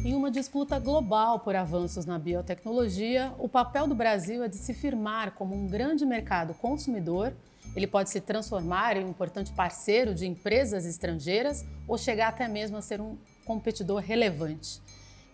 Em uma disputa global por avanços na biotecnologia, o papel do Brasil é de se firmar como um grande mercado consumidor. Ele pode se transformar em um importante parceiro de empresas estrangeiras ou chegar até mesmo a ser um competidor relevante.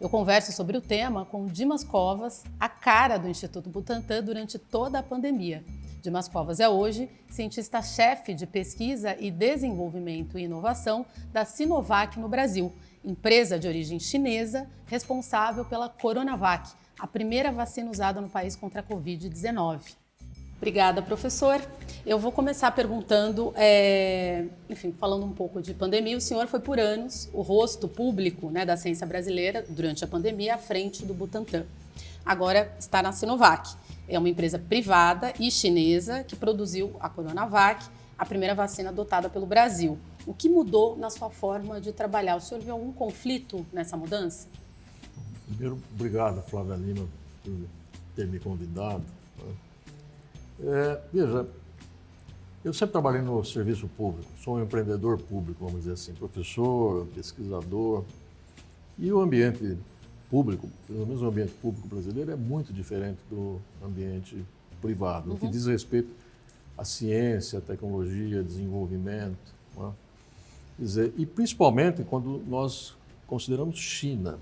Eu converso sobre o tema com Dimas Covas, a cara do Instituto Butantan durante toda a pandemia. Dimas Covas é hoje cientista-chefe de pesquisa e desenvolvimento e inovação da Sinovac no Brasil, empresa de origem chinesa responsável pela Coronavac, a primeira vacina usada no país contra a Covid-19. Obrigada, professor. Eu vou começar perguntando, falando um pouco de pandemia. O senhor foi por anos o rosto público, da ciência brasileira durante a pandemia à frente do Butantan. Agora está na Sinovac. É uma empresa privada e chinesa que produziu a Coronavac, a primeira vacina adotada pelo Brasil. O que mudou na sua forma de trabalhar? O senhor viu algum conflito nessa mudança? Primeiro, obrigado, Flávia Lima, por ter me convidado. Veja, eu sempre trabalhei no serviço público, sou um empreendedor público, vamos dizer assim, professor, pesquisador. E o ambiente público, pelo menos o ambiente público brasileiro, é muito diferente do ambiente privado, no que diz respeito à ciência, à tecnologia, desenvolvimento. Quer dizer, e principalmente quando nós consideramos China.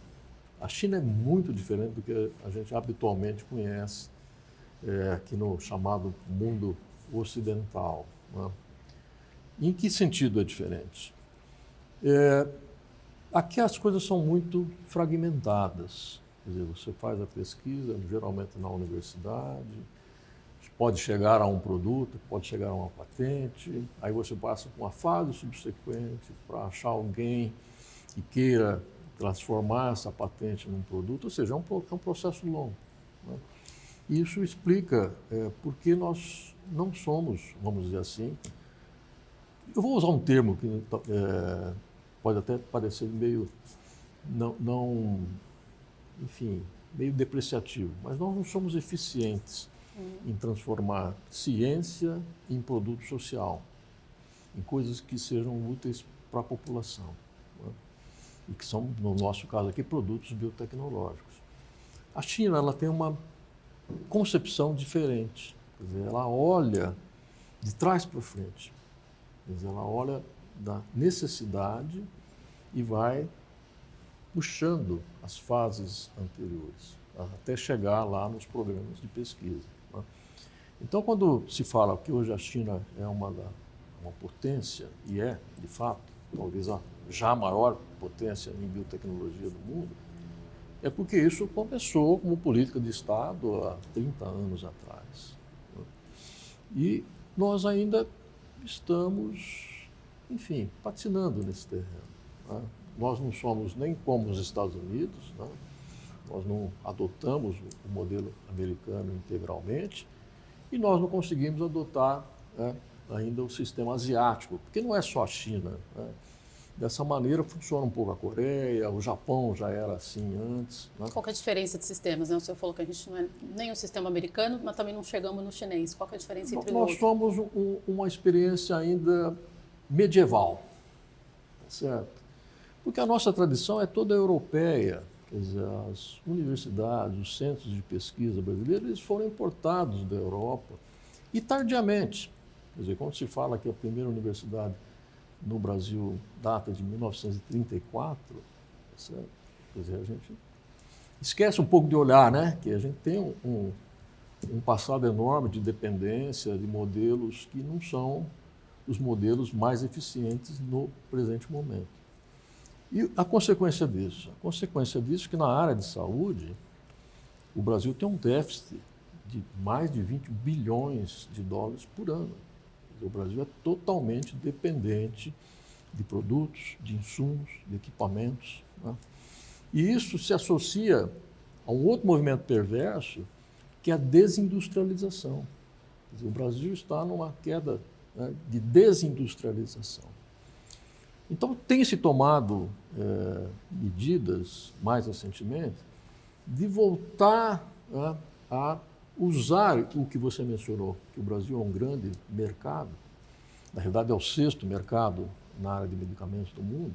A China é muito diferente do que a gente habitualmente conhece aqui no chamado mundo ocidental. Em que sentido é diferente? Aqui as coisas são muito fragmentadas. Quer dizer, você faz a pesquisa, geralmente na universidade, pode chegar a um produto, pode chegar a uma patente, aí você passa por uma fase subsequente para achar alguém que queira transformar essa patente num produto, ou seja, é um processo longo. Isso explica por que nós não somos, vamos dizer assim, eu vou usar um termo que pode até parecer meio, meio depreciativo, mas nós não somos eficientes em transformar ciência em produto social, em coisas que sejam úteis para a população, e que são, no nosso caso aqui, produtos biotecnológicos. A China, ela tem uma concepção diferente, quer dizer, ela olha de trás para frente, quer dizer, ela olha da necessidade e vai puxando as fases anteriores, até chegar lá nos programas de pesquisa. Então, quando se fala que hoje a China é uma potência, e é, de fato, talvez a já maior potência em biotecnologia do mundo, é porque isso começou como política de Estado há 30 anos atrás. E nós ainda estamos, patinando nesse terreno. Nós não somos nem como os Estados Unidos, nós não adotamos o modelo americano integralmente, e nós não conseguimos adotar ainda o sistema asiático, porque não é só a China. Dessa maneira funciona um pouco a Coreia, o Japão já era assim antes. Qual que é a diferença de sistemas? O senhor falou que a gente não é nem o sistema americano, mas também não chegamos no chinês. Qual que é a diferença entre nós somos uma experiência ainda medieval, certo? Porque a nossa tradição é toda europeia. Quer dizer, as universidades, os centros de pesquisa brasileiros, eles foram importados da Europa e tardiamente. Quer dizer, quando se fala que a primeira universidade no Brasil data de 1934, certo? Quer dizer, a gente esquece um pouco de olhar, que a gente tem um passado enorme de dependência de modelos que não são os modelos mais eficientes no presente momento. E a consequência disso? A consequência disso é que na área de saúde, o Brasil tem um déficit de mais de 20 bilhões de dólares por ano. O Brasil é totalmente dependente de produtos, de insumos, de equipamentos. E isso se associa a um outro movimento perverso, que é a desindustrialização. Quer dizer, o Brasil está numa queda de desindustrialização. Então, tem-se tomado medidas, mais recentemente, de voltar a usar o que você mencionou, que o Brasil é um grande mercado, na realidade é o 6º mercado na área de medicamentos do mundo,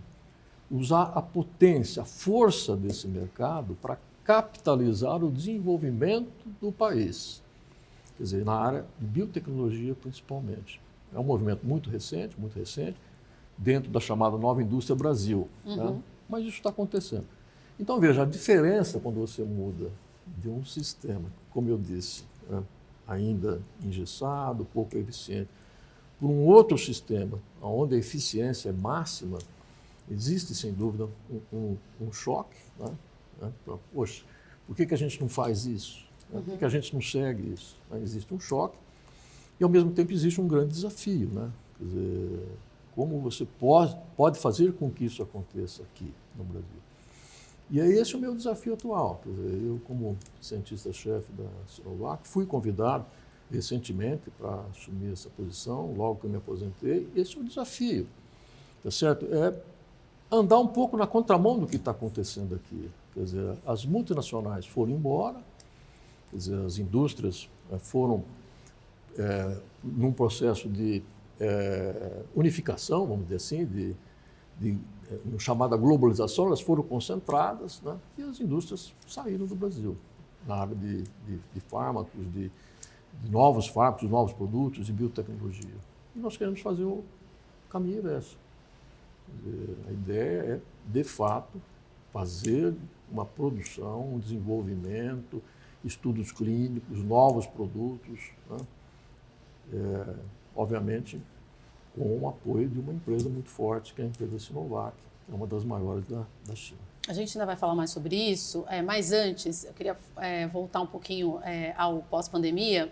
usar a potência, a força desse mercado para capitalizar o desenvolvimento do país. Quer dizer, na área de biotecnologia principalmente. É um movimento muito recente, dentro da chamada Nova Indústria Brasil. Né? Mas isso está acontecendo. Então, veja, a diferença quando você muda de um sistema, como eu disse, né, ainda engessado, pouco eficiente, por um outro sistema, onde a eficiência é máxima, existe, sem dúvida, um choque. Né? Poxa, por que a gente não faz isso? Por que a gente não segue isso? Existe um choque e, ao mesmo tempo, existe um grande desafio. Né? Quer dizer, como você pode fazer com que isso aconteça aqui no Brasil? E é esse o meu desafio atual. Quer dizer, eu, como cientista-chefe da Sinovac, fui convidado recentemente para assumir essa posição, logo que eu me aposentei. Esse é o desafio, tá certo? É andar um pouco na contramão do que está acontecendo aqui. Quer dizer, as multinacionais foram embora, quer dizer, as indústrias foram num processo de unificação, vamos dizer assim, chamada globalização, elas foram concentradas, né? E as indústrias saíram do Brasil, na área de fármacos, de novos fármacos, novos produtos, de biotecnologia. E nós queremos fazer o caminho inverso. A ideia é, de fato, fazer uma produção, um desenvolvimento, estudos clínicos, novos produtos, né? Obviamente, com o apoio de uma empresa muito forte, que é a empresa Sinovac, que é uma das maiores da China. A gente ainda vai falar mais sobre isso, mas antes eu queria voltar um pouquinho ao pós-pandemia,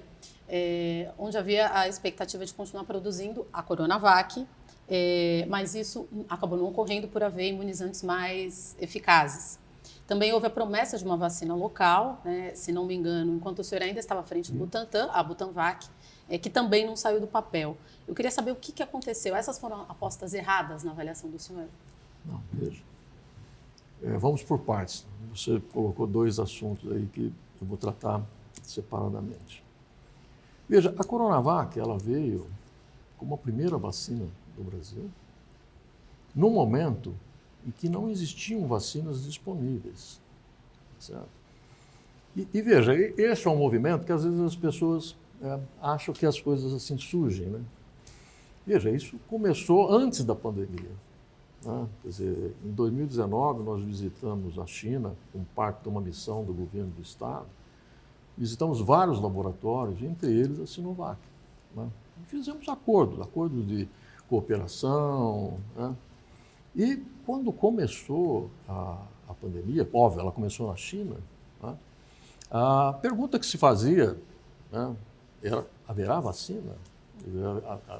onde havia a expectativa de continuar produzindo a Coronavac, mas isso acabou não ocorrendo por haver imunizantes mais eficazes. Também houve a promessa de uma vacina local, né, se não me engano, enquanto o senhor ainda estava à frente do Butantan, a Butanvac, que também não saiu do papel. Eu queria saber o que aconteceu. Essas foram apostas erradas na avaliação do senhor? Não, veja. Vamos por partes. Você colocou dois assuntos aí que eu vou tratar separadamente. Veja, a Coronavac, ela veio como a primeira vacina do Brasil, num momento em que não existiam vacinas disponíveis. Certo? E veja, esse é um movimento que às vezes as pessoas acham que as coisas assim surgem. Né? Veja, isso começou antes da pandemia. Né? Quer dizer, em 2019 nós visitamos a China como parte de uma missão do governo do Estado. Visitamos vários laboratórios, entre eles a Sinovac. Né? Fizemos acordos de cooperação. Né? E quando começou a pandemia, óbvio, ela começou na China, né? A pergunta que se fazia, né, era: haverá vacina?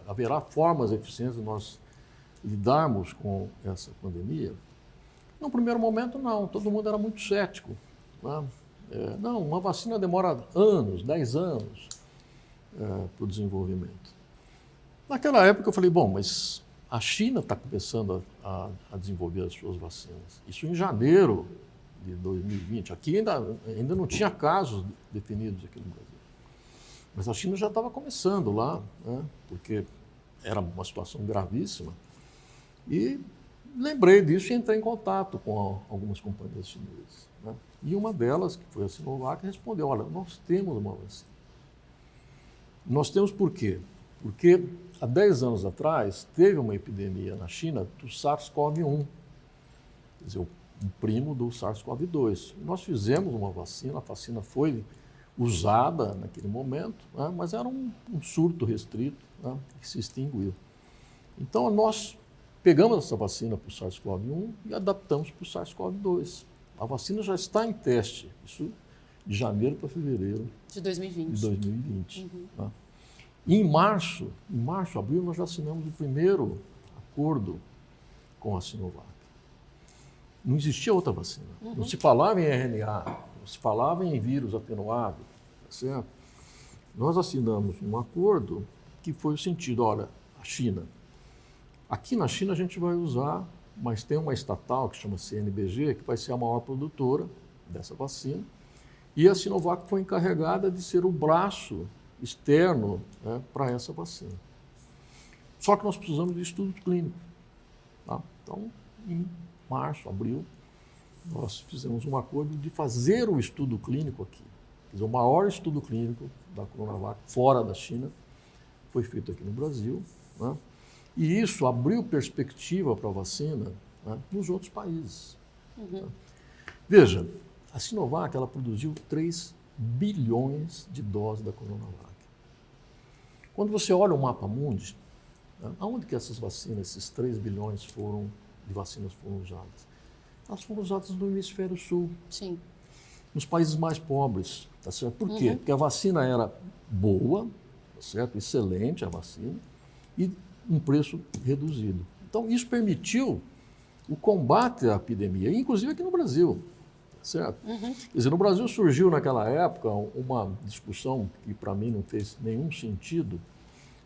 Haverá formas eficientes de nós lidarmos com essa pandemia? No primeiro momento, não. Todo mundo era muito cético. Né? Não, uma vacina demora anos, 10 anos para o desenvolvimento. Naquela época eu falei, bom, mas a China está começando a desenvolver as suas vacinas. Isso em janeiro de 2020. Aqui ainda não tinha casos definidos aqui no Brasil. Mas a China já estava começando lá, né? Porque era uma situação gravíssima. E lembrei disso e entrei em contato com algumas companhias chinesas. Né? E uma delas, que foi a Sinovac, respondeu: olha, nós temos uma vacina. Nós temos por quê? Porque há 10 anos atrás teve uma epidemia na China do SARS-CoV-1, quer dizer, um primo do SARS-CoV-2. Nós fizemos uma vacina, a vacina foi usada naquele momento, né? Mas era um surto restrito, né? Que se extinguiu. Então nós pegamos essa vacina para o SARS-CoV-1 e adaptamos para o SARS-CoV-2. A vacina já está em teste, isso de janeiro para fevereiro de 2020. Uhum. Tá? E em março, abril, nós já assinamos o primeiro acordo com a Sinovac. Não existia outra vacina. Uhum. Não se falava em RNA, não se falava em vírus atenuado. Tá certo? Nós assinamos um acordo que foi o sentido: olha, a China. Aqui na China a gente vai usar, mas tem uma estatal que chama CNBG, que vai ser a maior produtora dessa vacina. E a Sinovac foi encarregada de ser o braço externo, né, para essa vacina. Só que nós precisamos de estudo clínico. Tá? Então, em março, abril, nós fizemos um acordo de fazer o estudo clínico aqui. Quer dizer, o maior estudo clínico da Coronavac fora da China foi feito aqui no Brasil, né? E isso abriu perspectiva para a vacina, né, nos outros países. Tá? Veja, a Sinovac ela produziu 3 bilhões de doses da Coronavac. Quando você olha o mapa mundi, né, aonde que essas vacinas, esses 3 bilhões de vacinas foram usadas? Elas foram usadas no hemisfério sul. Sim. Nos países mais pobres, tá certo? Por quê? Porque a vacina era boa, tá certo? Excelente a vacina, e um preço reduzido. Então, isso permitiu o combate à epidemia, inclusive aqui no Brasil, tá certo? Quer dizer, no Brasil surgiu naquela época uma discussão que para mim não fez nenhum sentido,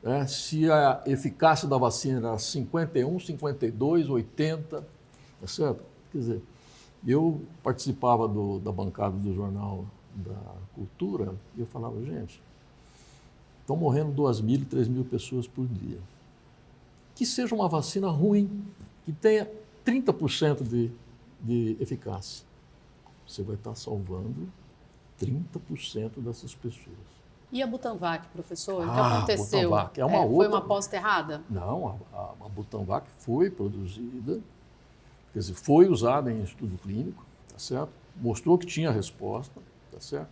né? Se a eficácia da vacina era 51, 52, 80, tá certo? Quer dizer, eu participava da bancada do Jornal da Cultura e eu falava, gente, estão morrendo 2.000, 3.000 pessoas por dia. Que seja uma vacina ruim, que tenha 30% de eficácia. Você vai estar salvando 30% dessas pessoas. E a Butanvac, professor? O que aconteceu? Butanvac Foi uma aposta errada? Não, a Butanvac foi produzida, quer dizer, foi usada em estudo clínico, tá certo? Mostrou que tinha resposta, tá certo?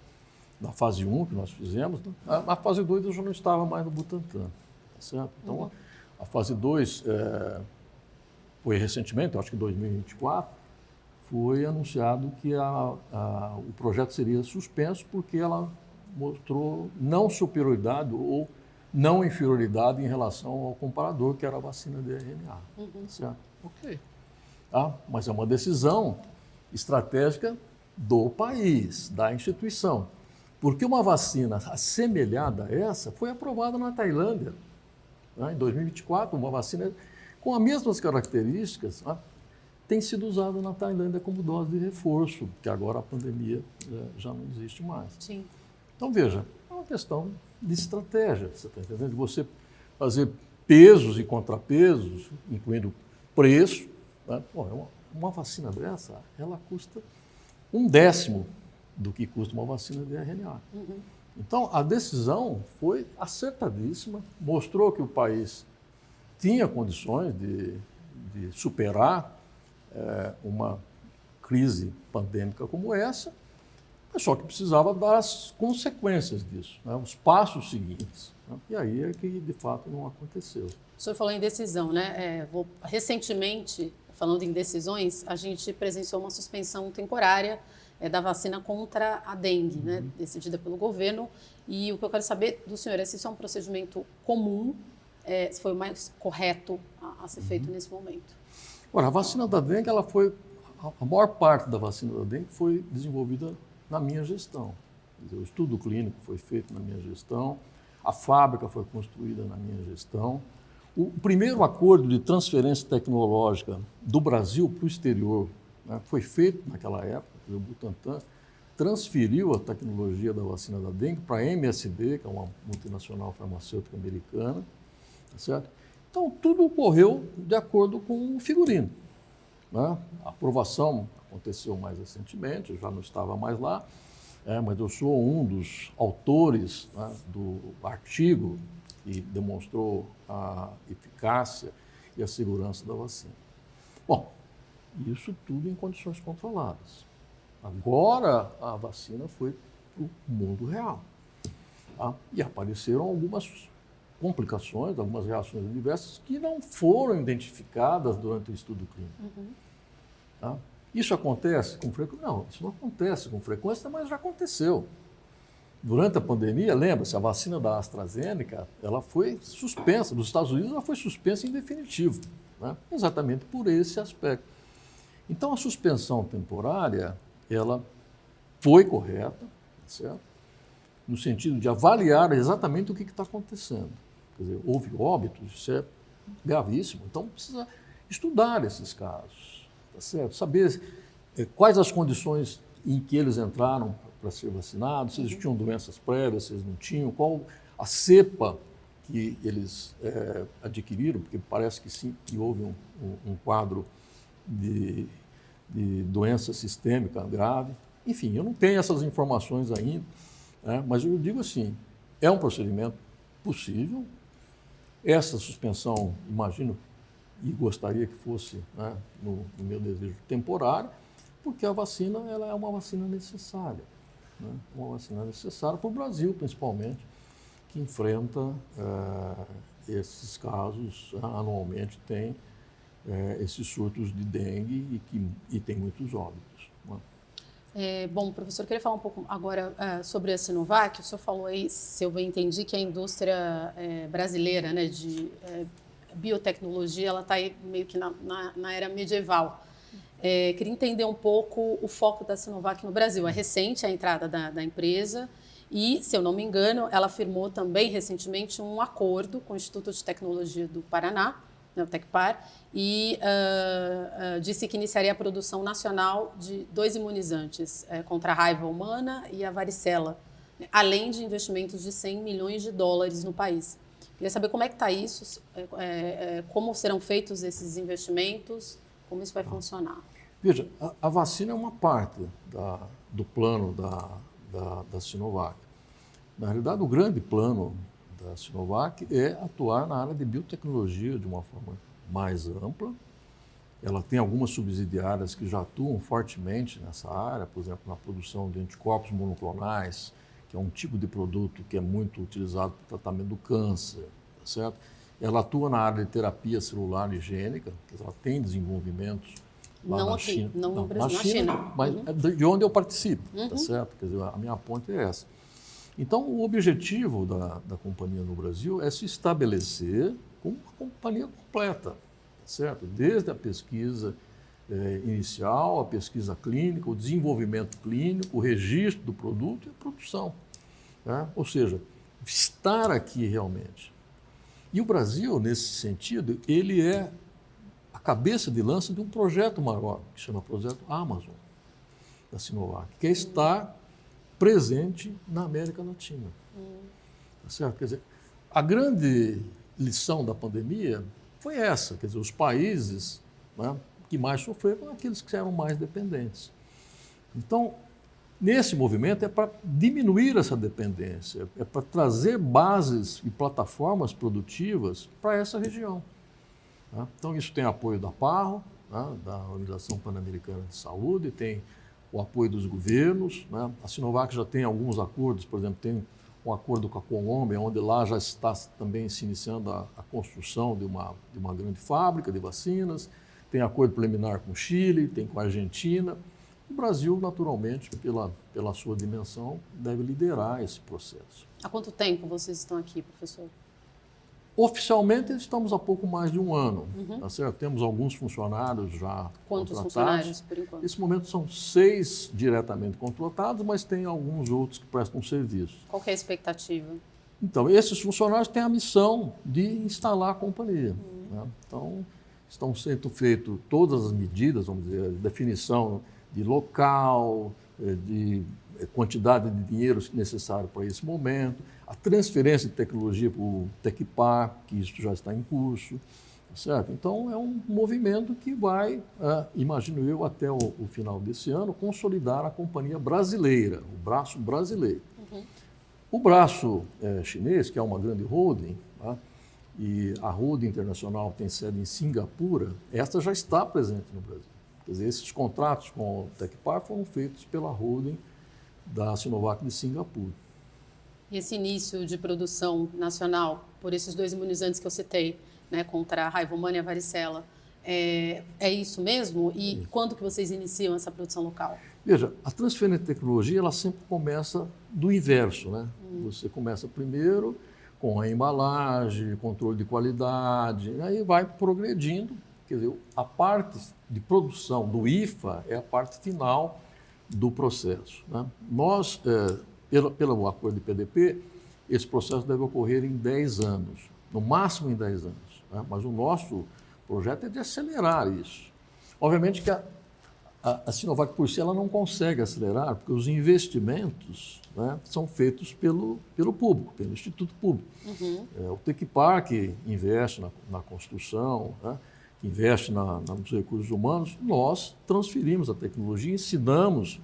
Na fase 1 que nós fizemos, a fase 2 eu já não estava mais no Butantan, tá certo? Então, a fase 2 foi recentemente, eu acho que em 2024, foi anunciado que o projeto seria suspenso porque ela mostrou não superioridade ou não inferioridade em relação ao comparador, que era a vacina de RNA. Certo? Ok. Tá? Mas é uma decisão estratégica do país, da instituição. Porque uma vacina assemelhada a essa foi aprovada na Tailândia, né, em 2024, uma vacina com as mesmas características, né, tem sido usada na Tailândia como dose de reforço, porque agora a pandemia já não existe mais. Sim. Então, veja, é uma questão de estratégia, você está entendendo? De você fazer pesos e contrapesos, incluindo preço. Né? Pô, uma vacina dessa, ela custa 1/10 do que custa uma vacina de RNA. Então, a decisão foi acertadíssima, mostrou que o país tinha condições de superar uma crise pandêmica como essa, mas só que precisava das consequências disso, né, os passos seguintes. Né, e aí é que, de fato, não aconteceu. O senhor falou em decisão, né? Recentemente, falando em decisões, a gente presenciou uma suspensão temporária da vacina contra a dengue, né, decidida pelo governo. E o que eu quero saber do senhor é se isso é um procedimento comum, se foi o mais correto a ser feito nesse momento. Ora, a vacina da dengue, a maior parte da vacina da dengue foi desenvolvida na minha gestão. Quer dizer, o estudo clínico foi feito na minha gestão, a fábrica foi construída na minha gestão. O primeiro acordo de transferência tecnológica do Brasil para o exterior, né, foi feito naquela época. O Butantan transferiu a tecnologia da vacina da dengue para a MSD, que é uma multinacional farmacêutica americana, tá certo? Então, tudo ocorreu de acordo com o figurino. Né? A aprovação aconteceu mais recentemente, eu já não estava mais lá, mas eu sou um dos autores, né, do artigo que demonstrou a eficácia e a segurança da vacina. Bom, isso tudo em condições controladas. Agora a vacina foi para o mundo real. Tá? E apareceram algumas complicações, algumas reações adversas que não foram identificadas durante o estudo clínico. Tá? Isso acontece com frequência? Não, isso não acontece com frequência, mas já aconteceu. Durante a pandemia, lembra-se, a vacina da AstraZeneca, ela foi suspensa, nos Estados Unidos ela foi suspensa em definitivo, né? Exatamente por esse aspecto. Então, a suspensão temporária, ela foi correta, certo? No sentido de avaliar exatamente o que está acontecendo. Quer dizer, houve óbitos, isso é gravíssimo, então precisa estudar esses casos, tá certo? Saber quais as condições em que eles entraram para ser vacinados, se eles tinham doenças prévias, se eles não tinham, qual a cepa que eles adquiriram, porque parece que sim, que houve um quadro de doença sistêmica grave. Enfim, eu não tenho essas informações ainda, né? Mas eu digo assim, é um procedimento possível. Essa suspensão, imagino, e gostaria que fosse, né, no meu desejo temporário, porque a vacina ela é uma vacina necessária, né? Uma vacina necessária para o Brasil, principalmente, que enfrenta esses casos, anualmente tem esses surtos de dengue e tem muitos óbitos, né? Bom, professor, eu queria falar um pouco agora sobre a Sinovac. O senhor falou aí, se eu bem entendi, que a indústria brasileira, né, de biotecnologia, ela está aí meio que na era medieval. Queria entender um pouco o foco da Sinovac no Brasil. É recente a entrada da empresa e, se eu não me engano, ela firmou também recentemente um acordo com o Instituto de Tecnologia do Paraná, né, o Tecpar, e disse que iniciaria a produção nacional de 2 imunizantes contra a raiva humana e a varicela, né, além de investimentos de $100 milhões no país. Queria saber como é que está isso, como serão feitos esses investimentos, como isso vai funcionar. Veja, a vacina é uma parte do plano da Sinovac. Na realidade, o grande plano da Sinovac é atuar na área de biotecnologia de uma forma mais ampla. Ela tem algumas subsidiárias que já atuam fortemente nessa área, por exemplo, na produção de anticorpos monoclonais, que é um tipo de produto que é muito utilizado para o tratamento do câncer, tá certo? Ela atua na área de terapia celular higiênica, que ela tem desenvolvimentos lá Não na aqui, China. não no Brasil, na na China, China. mas de onde eu participo, tá certo? Quer dizer, a minha ponte é essa. Então, o objetivo da companhia no Brasil é se estabelecer como uma companhia completa, tá certo? Desde a pesquisa inicial, a pesquisa clínica, o desenvolvimento clínico, o registro do produto e a produção, tá? Ou seja, estar aqui realmente. E o Brasil, nesse sentido, ele é a cabeça de lança de um projeto maior, que chama Projeto Amazon, da Sinovac, que é estar presente na América Latina. Tá certo? Quer dizer, a grande lição da pandemia foi essa, quer dizer, os países, né, que mais sofreram foram aqueles que eram mais dependentes. Então, nesse movimento é para diminuir essa dependência, é para trazer bases e plataformas produtivas para essa região. Tá? Então, isso tem apoio da PAHO, né, da Organização Pan-Americana de Saúde, tem o apoio dos governos, né? A Sinovac já tem alguns acordos, por exemplo, tem um acordo com a Colômbia, onde lá já está também se iniciando a construção de uma grande fábrica de vacinas, tem acordo preliminar com o Chile, tem com a Argentina. O Brasil, naturalmente, pela sua dimensão, deve liderar esse processo. Há quanto tempo vocês estão aqui, professor? Oficialmente, estamos há pouco mais de um ano, tá certo? Temos alguns funcionários já Quantos contratados. funcionários, por enquanto? Nesse momento são 6 diretamente contratados, mas tem alguns outros que prestam serviço. Qual que é a expectativa? Então, esses funcionários têm a missão de instalar a companhia, né? Então, estão sendo feitas todas as medidas, vamos dizer, definição de local, de quantidade de dinheiro necessário para esse momento, a transferência de tecnologia para o Tecpar, que isso já está em curso, certo? Então, é um movimento que vai, imagino eu, até o final desse ano, consolidar a companhia brasileira, o braço brasileiro. O braço chinês, que é uma grande holding, tá? E a holding internacional tem sede em Singapura, esta já está presente no Brasil. Quer dizer, esses contratos com o Tecpar foram feitos pela holding da Sinovac de Singapura. E esse início de produção nacional por esses 2 imunizantes que eu citei, né, contra a raiva humana e a varicela, é isso mesmo? E quando que vocês iniciam essa produção local? Veja, a transferência de tecnologia ela sempre começa do inverso, né? Você começa primeiro com a embalagem, controle de qualidade, aí vai progredindo. Quer dizer, a parte de produção do IFA é a parte final do processo, né? Nós, pelo acordo de PDP, esse processo deve ocorrer em 10 anos, no máximo em 10 anos, né? Mas o nosso projeto é de acelerar isso. Obviamente que a Sinovac por si ela não consegue acelerar, porque os investimentos, né, são feitos pelo público, pelo Instituto Público. O Tecpar que investe na construção, né, que investe nos recursos humanos, nós transferimos a tecnologia, ensinamos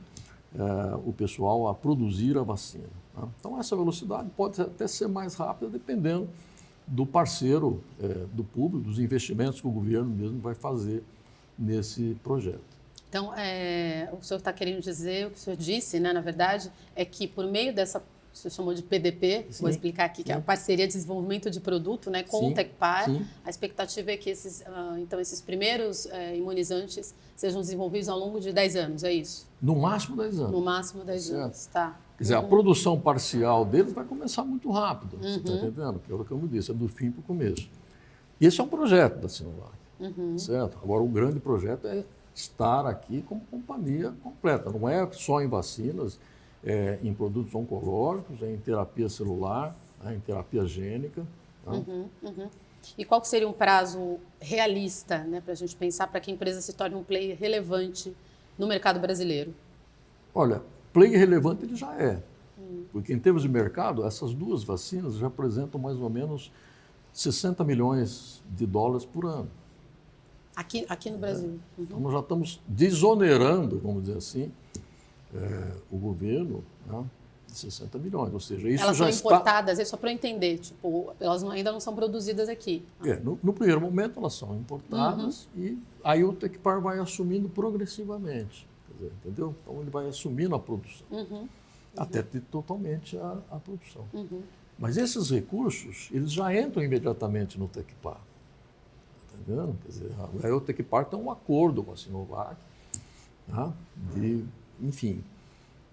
o pessoal a produzir a vacina. Tá? Então, essa velocidade pode até ser mais rápida, dependendo do parceiro, do público, dos investimentos que o governo mesmo vai fazer nesse projeto. Então, o senhor está querendo dizer, o que o senhor disse, né, na verdade, é que por meio dessa, o senhor chamou de PDP, Sim. vou explicar aqui, que é a Parceria de Desenvolvimento de Produto, né, com o Tecpar. Sim. A expectativa é que esses primeiros imunizantes sejam desenvolvidos ao longo de 10 anos, é isso? No máximo 10 anos. No máximo 10 anos, tá. Quer dizer, a produção parcial deles vai começar muito rápido, você está entendendo? Que é o que eu disse, é do fim para o começo. Esse é um projeto da Sinovac, certo? Agora, o grande projeto é estar aqui como companhia completa, não é só em vacinas, em produtos oncológicos, em terapia celular, em terapia gênica. Tá? E qual que seria um prazo realista, né, para a gente pensar para que a empresa se torne um player relevante no mercado brasileiro? Olha, player relevante ele já é, porque em termos de mercado, essas duas vacinas já representam mais ou menos 60 milhões de dólares por ano. Aqui no Brasil. Então, nós já estamos desonerando, vamos dizer assim, o governo, né, de 60 milhões. Ou seja, isso elas já são importadas, só para eu entender, tipo, elas ainda não são produzidas aqui. No primeiro momento elas são importadas e aí o Tecpar vai assumindo progressivamente, quer dizer, entendeu? Então ele vai assumindo a produção, até ter totalmente a produção. Mas esses recursos, eles já entram imediatamente no Tecpar. Entendendo? Quer dizer, aí o Tecpar tem um acordo com a Sinovac, tá? De, enfim,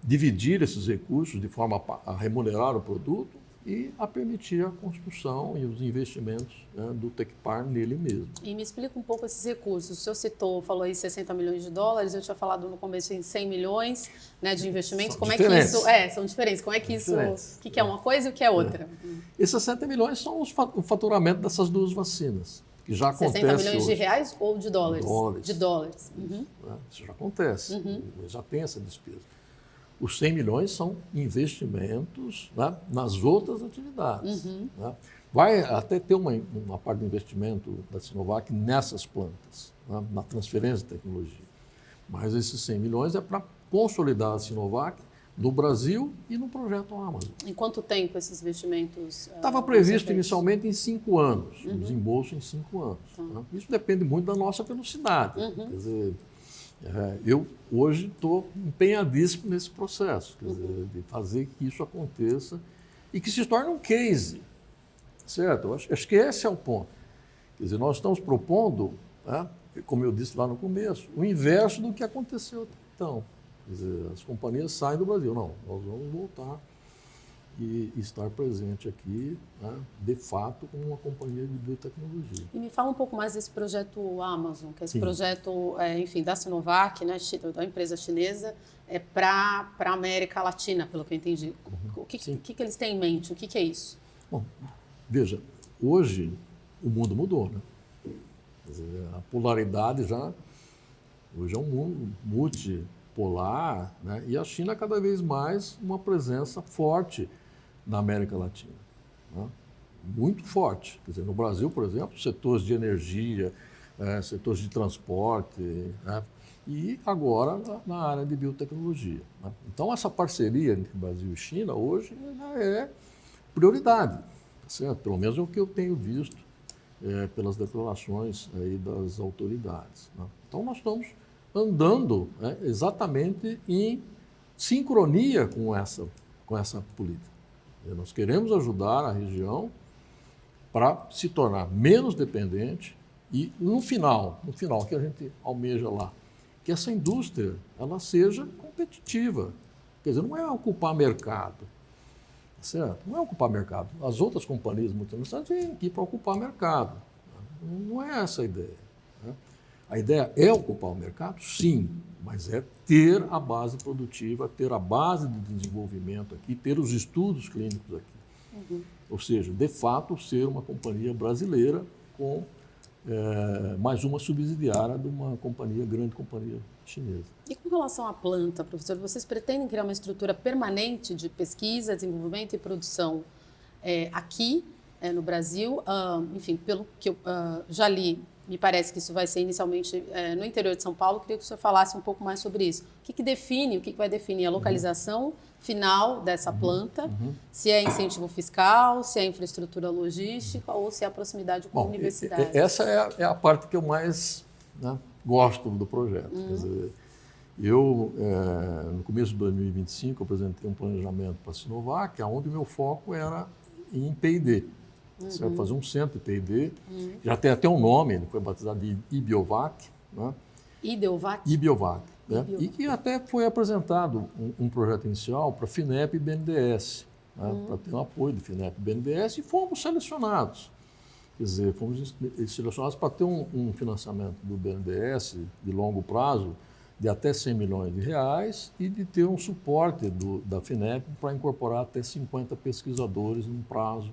dividir esses recursos de forma a remunerar o produto e a permitir a construção e os investimentos, né, do Tecpar nele mesmo. E me explica um pouco esses recursos. O senhor falou aí 60 milhões de dólares, eu tinha falado no começo em 100 milhões, né, de investimentos. Como diferentes. É que isso... são diferentes. Como é que isso... O que é uma coisa e o que é outra? Esses 60 milhões são o faturamento dessas duas vacinas, que já acontece 60 milhões hoje. de reais ou de dólares? Dólares. De dólares. Isso já acontece, já tem essa despesa. Os 100 milhões são investimentos, né, nas outras atividades. Né? Vai até ter uma parte do investimento da Sinovac nessas plantas, né, na transferência de tecnologia. Mas esses 100 milhões é para consolidar a Sinovac no Brasil e no projeto Amazon. Em quanto tempo esses investimentos? Estava previsto inicialmente em 5 anos, o desembolso em 5 anos. Né? Isso depende muito da nossa velocidade. Quer dizer, eu hoje estou empenhadíssimo nesse processo, quer dizer, de fazer que isso aconteça e que se torne um case, certo? Eu acho que esse é o ponto. Quer dizer, nós estamos propondo, né, como eu disse lá no começo, o inverso do que aconteceu até então. Quer dizer, as companhias saem do Brasil. Não, nós vamos voltar e estar presente aqui, né, de fato, como uma companhia de biotecnologia. E me fala um pouco mais desse projeto Amazon, que é esse projeto, enfim, da Sinovac, né, da empresa chinesa, para a América Latina, pelo que eu entendi. O que eles têm em mente? O que é isso? Bom, veja, hoje o mundo mudou, né? Quer dizer, a polaridade hoje é um mundo multipolar, né? E a China cada vez mais uma presença forte na América Latina, né? Muito forte. Quer dizer, no Brasil, por exemplo, setores de energia, setores de transporte, né? E agora na área de biotecnologia, né? Então, essa parceria entre Brasil e China hoje já é prioridade, certo? Pelo menos é o que eu tenho visto pelas declarações aí das autoridades, né? Então, nós estamos andando, né, exatamente em sincronia com essa política. Nós queremos ajudar a região para se tornar menos dependente e, no final, que a gente almeja lá, que essa indústria ela seja competitiva. Quer dizer, não é ocupar mercado, certo? Não é ocupar mercado. As outras companhias multinacionais vêm aqui para ocupar mercado. Não é essa a ideia, né? A ideia é ocupar o mercado? Sim, mas é ter a base produtiva, ter a base de desenvolvimento aqui, ter os estudos clínicos aqui. Ou seja, de fato, ser uma companhia brasileira com mais uma subsidiária de uma grande companhia chinesa. E com relação à planta, professor, vocês pretendem criar uma estrutura permanente de pesquisa, desenvolvimento e produção aqui no Brasil? Enfim, pelo que eu já li, Me parece que isso vai ser inicialmente no interior de São Paulo. Queria que o senhor falasse um pouco mais sobre isso. O que vai definir a localização final dessa planta? Se é incentivo fiscal, se é infraestrutura logística ou se é a proximidade com a universidade? Essa é a parte que eu mais, né, gosto do projeto. Quer dizer, eu, no começo de 2025, apresentei um planejamento para a Sinovac, onde o meu foco era em P&D. Você vai fazer um centro de P&D, já tem até um nome, ele foi batizado de IBioVac. Né? IBioVac? IBioVac. Né? E que até foi apresentado um projeto inicial para FINEP e BNDES, né? Para ter o apoio do FINEP e BNDES, e fomos selecionados. Quer dizer, fomos selecionados para ter um financiamento do BNDES de longo prazo de até 100 milhões de reais e de ter um suporte da FINEP para incorporar até 50 pesquisadores num prazo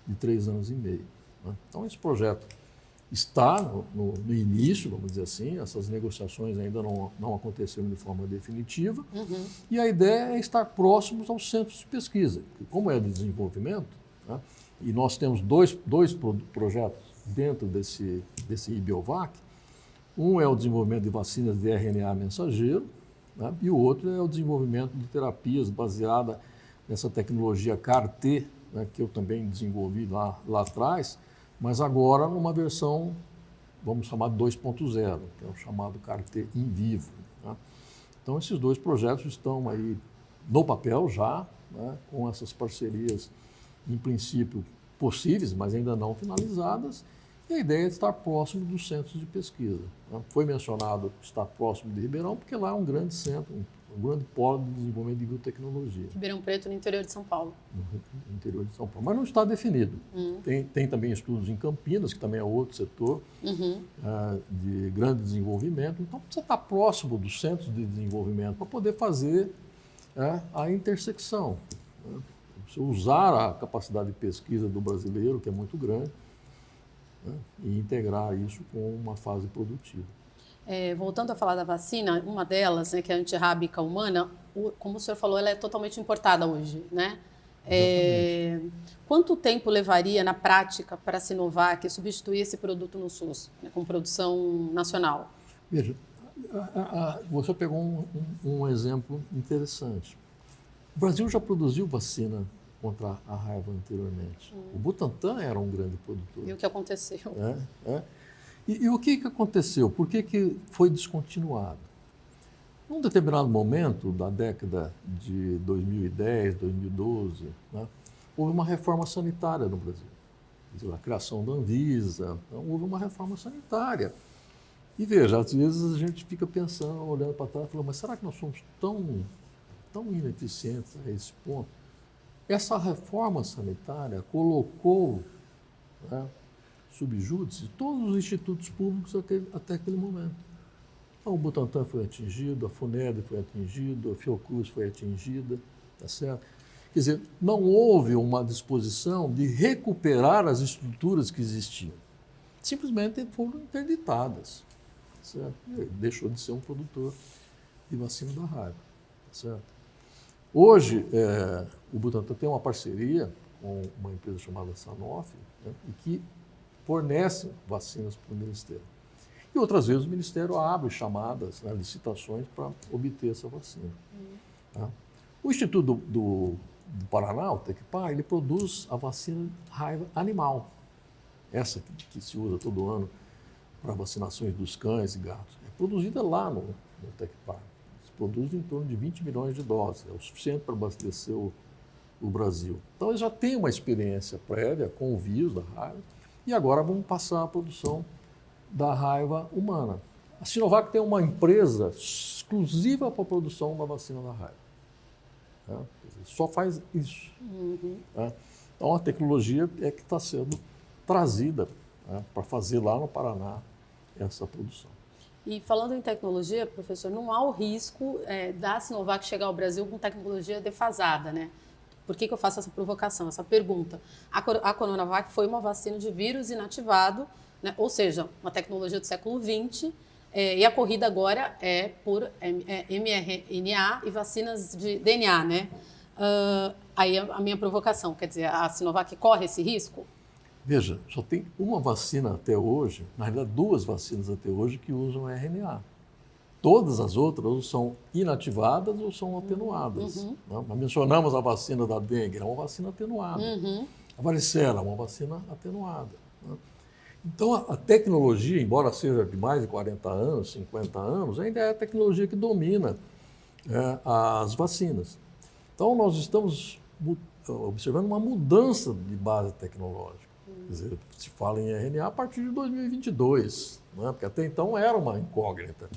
de 3 anos e meio. Né? Então, esse projeto está no início, vamos dizer assim, essas negociações ainda não aconteceram de forma definitiva, e a ideia é estar próximos aos centros de pesquisa, porque como é de desenvolvimento, né, e nós temos dois projetos dentro desse IBioVac, um é o desenvolvimento de vacinas de RNA mensageiro, né, e o outro é o desenvolvimento de terapias baseada nessa tecnologia CAR-T, né, que eu também desenvolvi lá atrás, mas agora numa versão, vamos chamar de 2.0, que é o chamado CAR-T in vivo. Né? Então, esses dois projetos estão aí no papel já, né, com essas parcerias, em princípio, possíveis, mas ainda não finalizadas, e a ideia é estar próximo dos centros de pesquisa. Né? Foi mencionado estar próximo de Ribeirão, porque lá é um grande centro, um grande polo de desenvolvimento de biotecnologia. Ribeirão Preto, no interior de São Paulo. No interior de São Paulo. Mas não está definido. Tem também estudos em Campinas, que também é outro setor de grande desenvolvimento. Então, precisa estar próximo dos centros de desenvolvimento para poder fazer a intersecção. Né? Precisa usar a capacidade de pesquisa do brasileiro, que é muito grande, né? E integrar isso com uma fase produtiva. Voltando a falar da vacina, uma delas, né, que é a antirrábica humana, como o senhor falou, ela é totalmente importada hoje, né? Quanto tempo levaria, na prática, para a Sinovac substituir esse produto no SUS, né, com produção nacional? Veja, você pegou um exemplo interessante. O Brasil já produziu vacina contra a raiva anteriormente. O Butantan era um grande produtor. E o que aconteceu? E o que aconteceu? Por que foi descontinuado? Num determinado momento da década de 2010, 2012, né, houve uma reforma sanitária no Brasil. Quer dizer, a criação da Anvisa, então, houve uma reforma sanitária. E veja, às vezes a gente fica pensando, olhando para trás, falando, mas será que nós somos tão ineficientes a esse ponto? Essa reforma sanitária colocou, né, subjúdice todos os institutos públicos até aquele momento. Então, o Butantan foi atingido, a FUNED foi atingida, a Fiocruz foi atingida, tá certo? Quer dizer, não houve uma disposição de recuperar as estruturas que existiam. Simplesmente foram interditadas, tá certo? Deixou de ser um produtor de vacina da raiva, tá certo? Hoje, o Butantan tem uma parceria com uma empresa chamada Sanofi, né, e que fornecem vacinas para o Ministério. E outras vezes o Ministério abre chamadas, né, licitações para obter essa vacina. Tá? O Instituto do Paraná, o Tecpar, ele produz a vacina raiva animal. Essa que se usa todo ano para vacinações dos cães e gatos. É produzida lá no Tecpar. Se produz em torno de 20 milhões de doses. É o suficiente para abastecer o Brasil. Então, eles já têm uma experiência prévia com o vírus da raiva. E agora vamos passar a produção da raiva humana. A Sinovac tem uma empresa exclusiva para a produção da vacina da raiva. Né? Só faz isso. Né? Então, a tecnologia é que está sendo trazida, né, para fazer lá no Paraná essa produção. E falando em tecnologia, professor, não há o risco da Sinovac chegar ao Brasil com tecnologia defasada, né? Por que eu faço essa provocação, essa pergunta? A Coronavac foi uma vacina de vírus inativado, né? Ou seja, uma tecnologia do século XX, e a corrida agora é por mRNA e vacinas de DNA, né? Aí a minha provocação, quer dizer, a Sinovac corre esse risco? Veja, só tem uma vacina até hoje, na realidade 2 vacinas até hoje que usam RNA. Todas as outras ou são inativadas ou são atenuadas. Uhum. Né? Nós mencionamos a vacina da dengue, é uma vacina atenuada. Uhum. A varicela é uma vacina atenuada. Né? Então, a tecnologia, embora seja de mais de 40 anos, 50 anos, ainda é a tecnologia que domina as vacinas. Então, nós estamos observando uma mudança de base tecnológica. Quer dizer, se fala em RNA a partir de 2022, né? Porque até então era uma incógnita.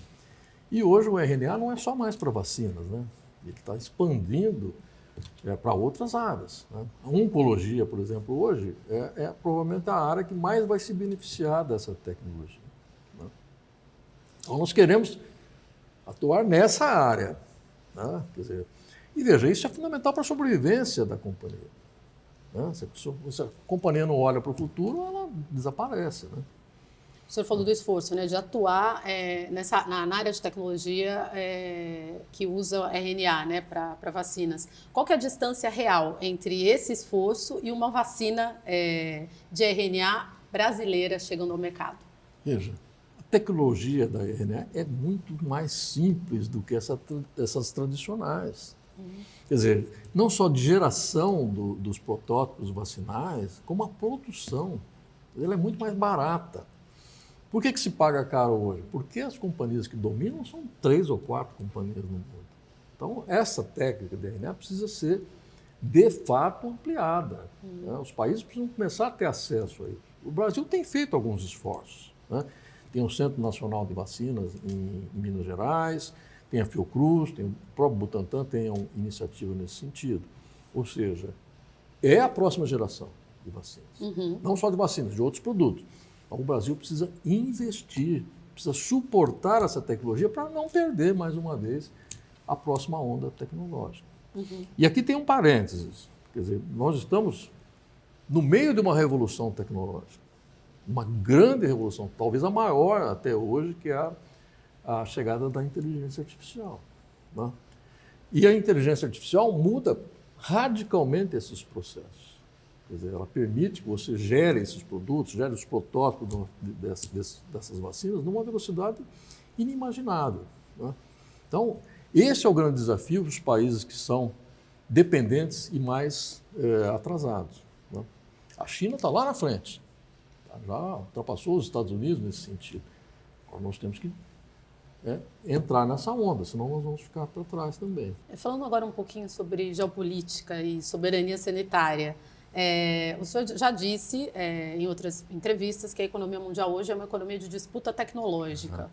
E hoje o RNA não é só mais para vacinas, né? Ele está expandindo para outras áreas. Né? A oncologia, por exemplo, hoje é provavelmente a área que mais vai se beneficiar dessa tecnologia. Né? Então nós queremos atuar nessa área. Né? Quer dizer, e veja, isso é fundamental para a sobrevivência da companhia. Né? Se a companhia não olha para o futuro, ela desaparece. Né? O senhor falou do esforço, né, de atuar na área de tecnologia que usa RNA, né, para vacinas. Qual que é a distância real entre esse esforço e uma vacina de RNA brasileira chegando ao mercado? Veja, a tecnologia da RNA é muito mais simples do que essas tradicionais. Quer dizer, não só de geração dos protótipos vacinais, como a produção. Ela é muito mais barata. Por que se paga caro hoje? Porque as companhias que dominam são 3 ou 4 companhias no mundo. Então, essa técnica de RNA precisa ser, de fato, ampliada. Né? Os países precisam começar a ter acesso a isso. O Brasil tem feito alguns esforços. Né? Tem o Centro Nacional de Vacinas em Minas Gerais, tem a Fiocruz, tem o próprio Butantan tem uma iniciativa nesse sentido. Ou seja, é a próxima geração de vacinas. Uhum. Não só de vacinas, de outros produtos. Então, o Brasil precisa investir, precisa suportar essa tecnologia para não perder, mais uma vez, a próxima onda tecnológica. Uhum. E aqui tem um parênteses. Quer dizer, nós estamos no meio de uma revolução tecnológica. Uma grande revolução, talvez a maior até hoje, que é a chegada da inteligência artificial. Né? E a inteligência artificial muda radicalmente esses processos. Quer dizer, ela permite que você gere esses produtos, gere os protótipos dessas vacinas numa velocidade inimaginável. Né? Então, esse é o grande desafio dos países que são dependentes e mais atrasados. Né? A China está lá na frente, já ultrapassou os Estados Unidos nesse sentido. Agora nós temos que entrar nessa onda, senão nós vamos ficar para trás também. Falando agora um pouquinho sobre geopolítica e soberania sanitária, o senhor já disse em outras entrevistas que a economia mundial hoje é uma economia de disputa tecnológica.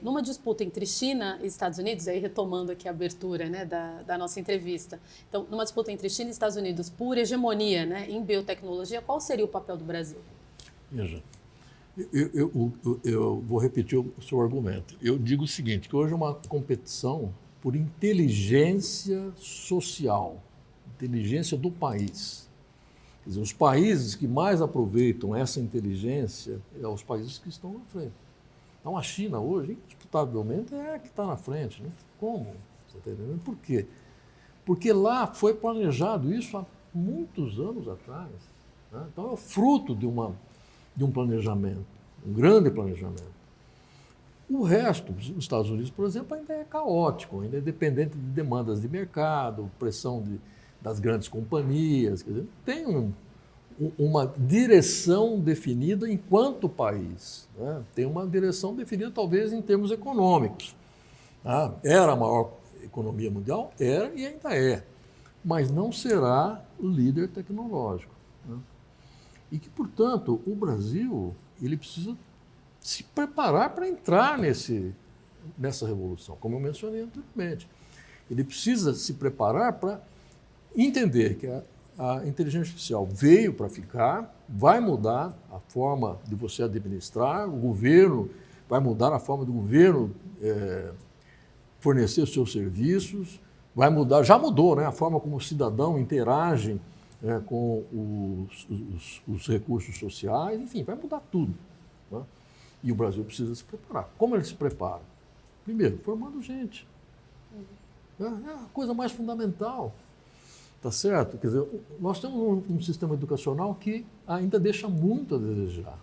Numa disputa entre China e Estados Unidos, aí retomando aqui a abertura, né, da nossa entrevista, então, numa disputa entre China e Estados Unidos por hegemonia, né, em biotecnologia, qual seria o papel do Brasil? Veja, eu vou repetir o seu argumento. Eu digo o seguinte, que hoje é uma competição por inteligência social, inteligência do país. Quer dizer, os países que mais aproveitam essa inteligência são os países que estão na frente. Então, a China hoje, indiscutavelmente, é a que está na frente. Né? Como? Você está entendendo? Por quê? Porque lá foi planejado isso há muitos anos atrás. Né? Então, é o fruto de um planejamento, um grande planejamento. O resto, os Estados Unidos, por exemplo, ainda é caótico, ainda é dependente de demandas de mercado, pressão das grandes companhias, quer dizer, não tem uma direção definida enquanto país. Né? Tem uma direção definida, talvez, em termos econômicos. Tá? Era a maior economia mundial? Era e ainda é. Mas não será o líder tecnológico. Né? E que, portanto, o Brasil ele precisa se preparar para entrar nessa revolução, como eu mencionei anteriormente. Ele precisa se preparar para entender que a inteligência artificial veio para ficar, vai mudar a forma de você administrar, o governo vai mudar a forma do governo fornecer os seus serviços, vai mudar, já mudou, né, a forma como o cidadão interage com os recursos sociais, enfim, vai mudar tudo. Né? E o Brasil precisa se preparar. Como ele se prepara? Primeiro, formando gente. É a coisa mais fundamental. Tá certo? Quer dizer, nós temos um sistema educacional que ainda deixa muito a desejar.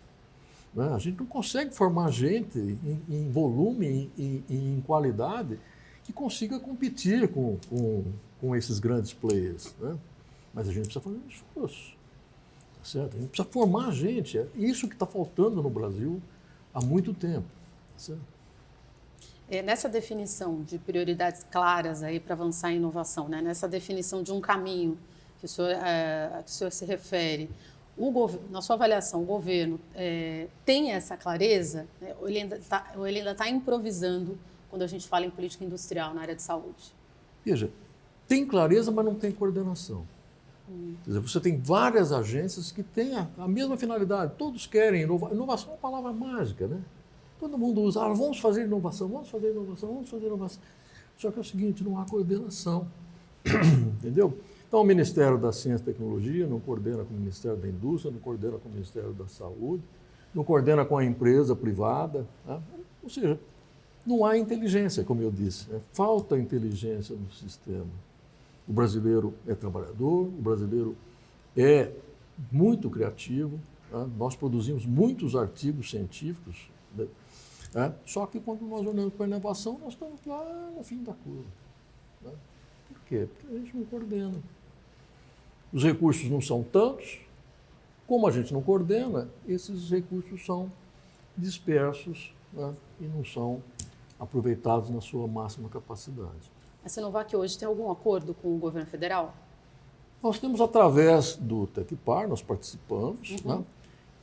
Né? A gente não consegue formar gente em volume, em qualidade, que consiga competir com esses grandes players. Né? Mas a gente precisa fazer um esforço. Tá certo? A gente precisa formar gente. É isso que está faltando no Brasil há muito tempo. Tá certo? Nessa definição de prioridades claras aí para avançar em inovação, né? Nessa definição de um caminho que o senhor se refere, na sua avaliação, o governo tem essa clareza, né? Ou ele ainda está improvisando quando a gente fala em política industrial na área de saúde? Veja, tem clareza, mas não tem coordenação. Quer dizer, você tem várias agências que têm a mesma finalidade, todos querem inovar. Inovação é uma palavra mágica, né? Todo mundo usa, vamos fazer inovação, vamos fazer inovação, vamos fazer inovação. Só que é o seguinte, não há coordenação. Entendeu? Então, o Ministério da Ciência e Tecnologia não coordena com o Ministério da Indústria, não coordena com o Ministério da Saúde, não coordena com a empresa privada. Tá? Ou seja, não há inteligência, como eu disse. Né? Falta inteligência no sistema. O brasileiro é trabalhador, o brasileiro é muito criativo. Tá? Nós produzimos muitos artigos científicos. Né? Só que quando nós olhamos para a inovação, nós estamos lá no fim da curva. Né? Por quê? Porque a gente não coordena. Os recursos não são tantos, como a gente não coordena, esses recursos são dispersos, né? E não são aproveitados na sua máxima capacidade. A Sinovac hoje tem algum acordo com o governo federal? Nós temos, através do Tecpar, nós participamos, né?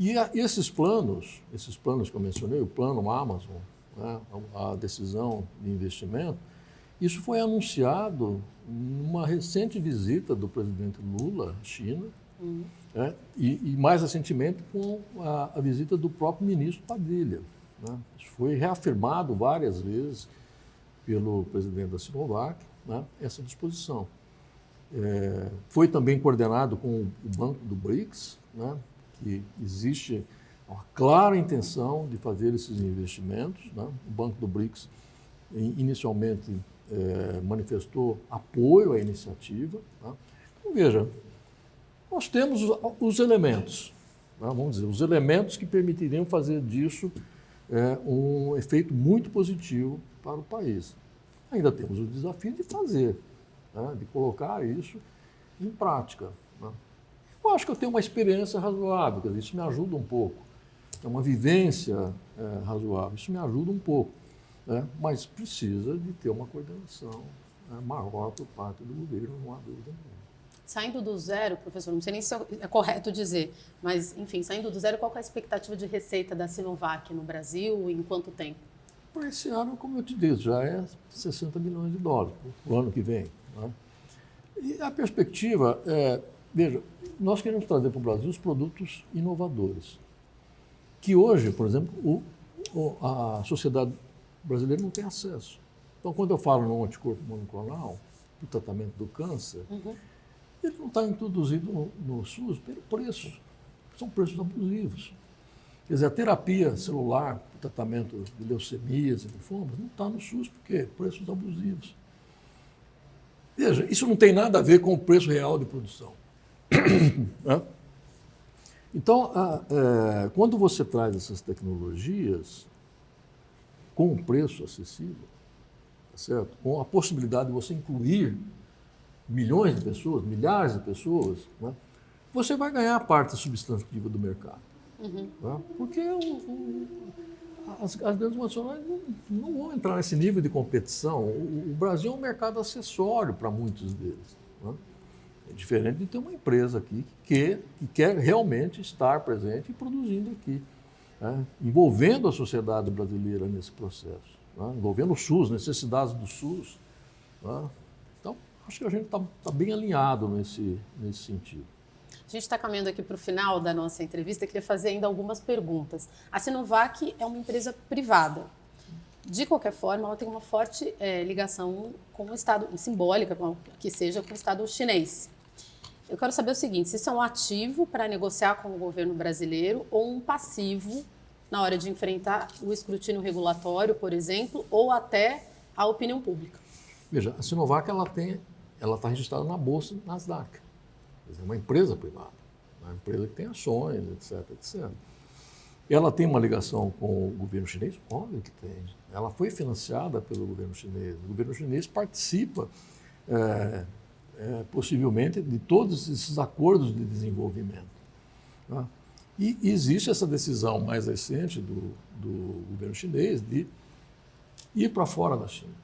E esses planos que eu mencionei, o plano Amazon, né, a decisão de investimento, isso foi anunciado numa recente visita do presidente Lula à China, né, e mais recentemente com a visita do próprio ministro Padilha. Né. Isso foi reafirmado várias vezes pelo presidente da Sinovac, né, essa disposição. Foi também coordenado com o Banco do BRICS, né, que existe uma clara intenção de fazer esses investimentos. Né? O Banco do BRICS inicialmente manifestou apoio à iniciativa. Né? Então, veja, nós temos os elementos, né? Vamos dizer, os elementos que permitiriam fazer disso um efeito muito positivo para o país. Ainda temos o desafio de fazer, né? De colocar isso em prática. Né? Eu acho que eu tenho uma experiência razoável, quer dizer, isso me ajuda um pouco. É uma vivência razoável, isso me ajuda um pouco. Né? Mas precisa de ter uma coordenação maior por parte do governo, não há dúvida nenhuma. Saindo do zero, professor, não sei nem se é correto dizer, mas, enfim, saindo do zero, qual é a expectativa de receita da Sinovac no Brasil e em quanto tempo? Por esse ano, como eu te disse, já é 60 milhões de dólares para o ano que vem. Né? E a perspectiva veja, nós queremos trazer para o Brasil os produtos inovadores, que hoje, por exemplo, a sociedade brasileira não tem acesso. Então, quando eu falo no anticorpo monoclonal, o tratamento do câncer, ele não está introduzido no SUS pelo preço. São preços abusivos. Quer dizer, a terapia celular, o tratamento de leucemias e linfomas, não está no SUS, porque preços abusivos. Veja, isso não tem nada a ver com o preço real de produção. Então, quando você traz essas tecnologias com um preço acessível, tá certo? Com a possibilidade de você incluir milhões de pessoas, milhares de pessoas, né? Você vai ganhar a parte substantiva do mercado. Né? Porque as grandes multinacionais não vão entrar nesse nível de competição. O Brasil é um mercado acessório para muitos deles. Né? É diferente de ter uma empresa aqui que quer realmente estar presente e produzindo aqui, né? Envolvendo a sociedade brasileira nesse processo, né? Envolvendo o SUS, necessidades do SUS. Né? Então, acho que a gente está bem alinhado nesse sentido. A gente está caminhando aqui para o final da nossa entrevista. Eu queria fazer ainda algumas perguntas. A Sinovac é uma empresa privada. De qualquer forma, ela tem uma forte ligação com o Estado, simbólica, que seja com o Estado chinês. Eu quero saber o seguinte, se isso é um ativo para negociar com o governo brasileiro ou um passivo na hora de enfrentar o escrutínio regulatório, por exemplo, ou até a opinião pública. Veja, a Sinovac ela está registrada na Bolsa Nasdaq. Quer dizer, é uma empresa privada, uma empresa que tem ações, etc, etc. Ela tem uma ligação com o governo chinês? Óbvio que tem. Ela foi financiada pelo governo chinês. O governo chinês participa, possivelmente, de todos esses acordos de desenvolvimento. Tá? E existe essa decisão mais recente do governo chinês de ir para fora da China.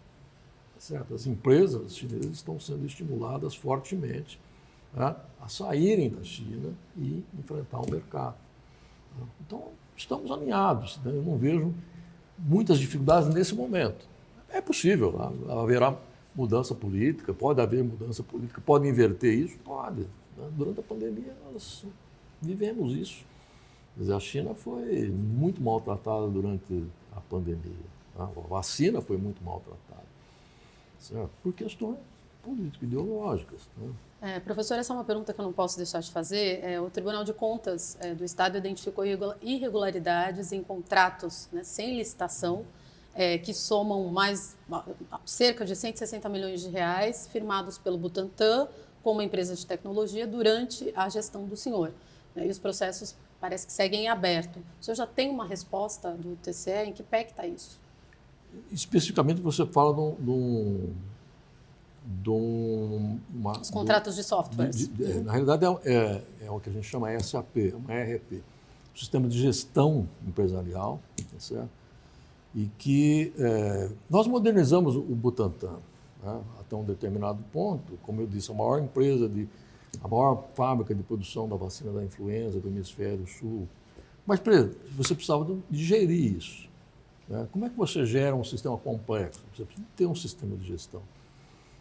Certo? As empresas chinesas estão sendo estimuladas fortemente, tá, a saírem da China e enfrentar o mercado. Tá? Então, estamos alinhados. Né? Eu não vejo muitas dificuldades nesse momento. É possível, tá? Haverá mudança política, pode haver mudança política, pode inverter isso? Pode. Né? Durante a pandemia, nós vivemos isso. Quer dizer, a China foi muito maltratada durante a pandemia. Tá? A vacina foi muito maltratada. Certo? Por questões político-ideológicas. Né? Professor, essa é uma pergunta que eu não posso deixar de fazer. O Tribunal de Contas do Estado identificou irregularidades em contratos, né, sem licitação, que somam cerca de 160 milhões de reais, firmados pelo Butantan com uma empresa de tecnologia durante a gestão do senhor. E os processos parece que seguem em aberto. O senhor já tem uma resposta do TCE? Em que pé que está isso? Especificamente, você fala os contratos de software. Na realidade, é o que a gente chama SAP, uma ERP, Sistema de Gestão Empresarial, tá certo? E que nós modernizamos o Butantan, né, até um determinado ponto. Como eu disse, a maior fábrica de produção da vacina da influenza do hemisfério sul. Mas, por exemplo, você precisava de gerir isso. Né? Como é que você gera um sistema complexo? Você precisa ter um sistema de gestão.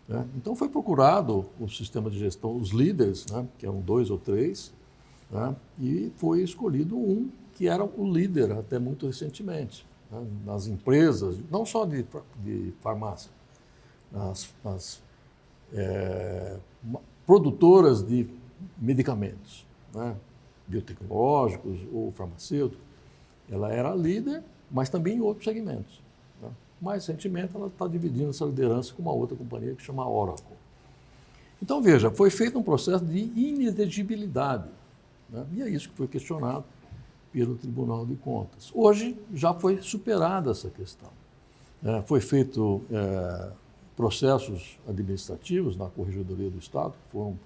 Né? Então foi procurado o sistema de gestão, os líderes, né, que eram 2 ou 3, né, e foi escolhido um que era o líder até muito recentemente, né, nas empresas, não só de farmácia, nas produtoras de medicamentos, né, biotecnológicos ou farmacêuticos. Ela era líder, mas também em outros segmentos. Né? Mais recentemente, ela está dividindo essa liderança com uma outra companhia que chama Oracle. Então, veja, foi feito um processo de inelegibilidade, né? E é isso que foi questionado pelo Tribunal de Contas. Hoje já foi superada essa questão. Foi feito processos administrativos na Corregedoria do Estado, que foram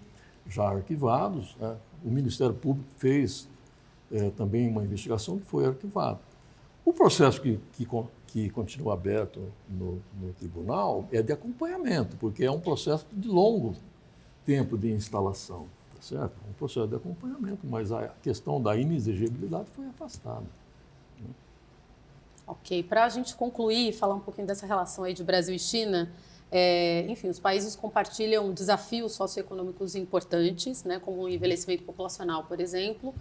já arquivados. Né? O Ministério Público fez também uma investigação que foi arquivada. O processo que continua aberto no tribunal é de acompanhamento, porque é um processo de longo tempo de instalação, tá certo? É um processo de acompanhamento, mas a questão da inexigibilidade foi afastada. Né? Ok, para a gente concluir e falar um pouquinho dessa relação aí de Brasil e China, enfim, os países compartilham desafios socioeconômicos importantes, né, como o envelhecimento populacional, por exemplo.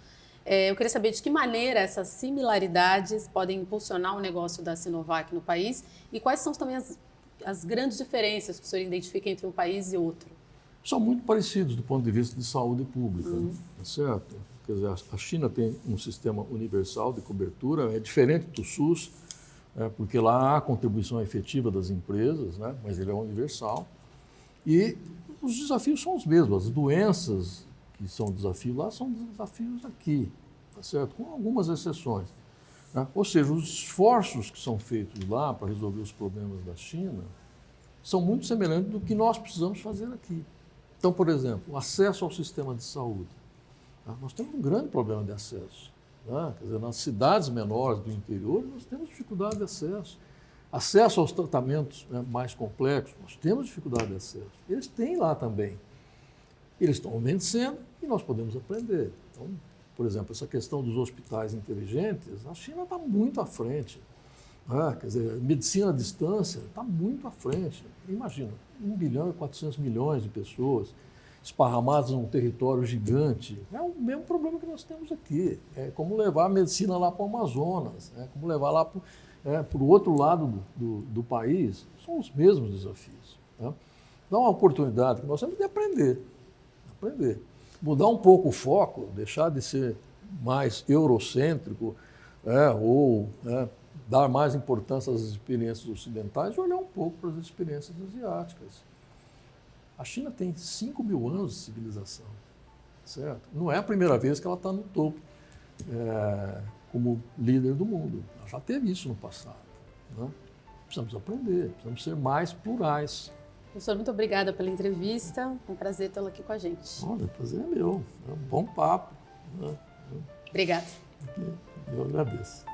Eu queria saber de que maneira essas similaridades podem impulsionar o negócio da Sinovac no país e quais são também as grandes diferenças que o senhor identifica entre um país e outro. São muito parecidos do ponto de vista de saúde pública, tá certo? Quer dizer, a China tem um sistema universal de cobertura, é diferente do SUS, porque lá há contribuição efetiva das empresas, né? Mas ele é universal. E os desafios são os mesmos, as doenças que são desafios lá, são desafios aqui, tá certo? Com algumas exceções. Né? Ou seja, os esforços que são feitos lá para resolver os problemas da China são muito semelhantes do que nós precisamos fazer aqui. Então, por exemplo, o acesso ao sistema de saúde. Tá? Nós temos um grande problema de acesso. Né? Quer dizer, nas cidades menores do interior, nós temos dificuldade de acesso. Acesso aos tratamentos, né, mais complexos, nós temos dificuldade de acesso. Eles têm lá também. Eles estão vencendo e nós podemos aprender. Então, por exemplo, essa questão dos hospitais inteligentes, a China está muito à frente. Quer dizer, medicina à distância está muito à frente. Imagina, 1 bilhão e 400 milhões de pessoas esparramadas num território gigante. É o mesmo problema que nós temos aqui. É como levar a medicina lá para o Amazonas, como levar lá para o outro lado do país. São os mesmos desafios. Tá? Dá uma oportunidade que nós temos de aprender. Mudar um pouco o foco, deixar de ser mais eurocêntrico, ou dar mais importância às experiências ocidentais e olhar um pouco para as experiências asiáticas. A China tem 5.000 anos de civilização, certo? Não é a primeira vez que ela está no topo como líder do mundo. Ela já teve isso no passado, né? Precisamos aprender, precisamos ser mais plurais. Professor, muito obrigada pela entrevista. É um prazer tê-lo aqui com a gente. Olha, o prazer é meu. É um bom papo, né? Obrigada. Eu agradeço.